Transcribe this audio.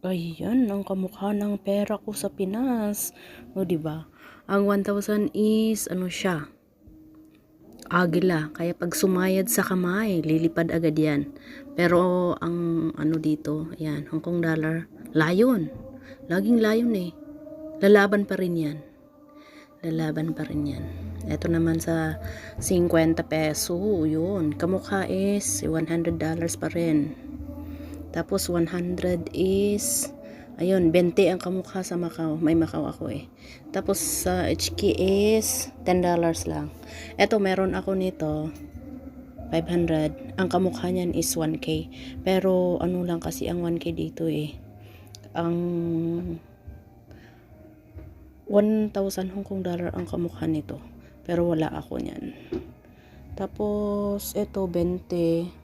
Ayan, ang kamukha ng pera ko sa Pinas. O, di ba? Ang 1,000 is, ano siya? Agila. Kaya pag sumayad sa kamay, lilipad agad yan. Pero, ang ano dito, ayan, Hong Kong dollar, layon. Laging layon eh. Lalaban pa rin yan. Lalaban pa rin yan. Ito naman sa 50 peso, yun. Kamukha is $100 pa rin. Tapos 100 is ayun, 20 ang kamukha sa Macau. May Macau ako eh. Tapos sa HK is $10 lang. Eto, meron ako nito 500. Ang kamukha niyan is 1K. Pero ano lang kasi ang 1K dito eh. Ang 1,000 Hong Kong dollar ang kamukha nito. Pero wala ako niyan. Tapos ito 20.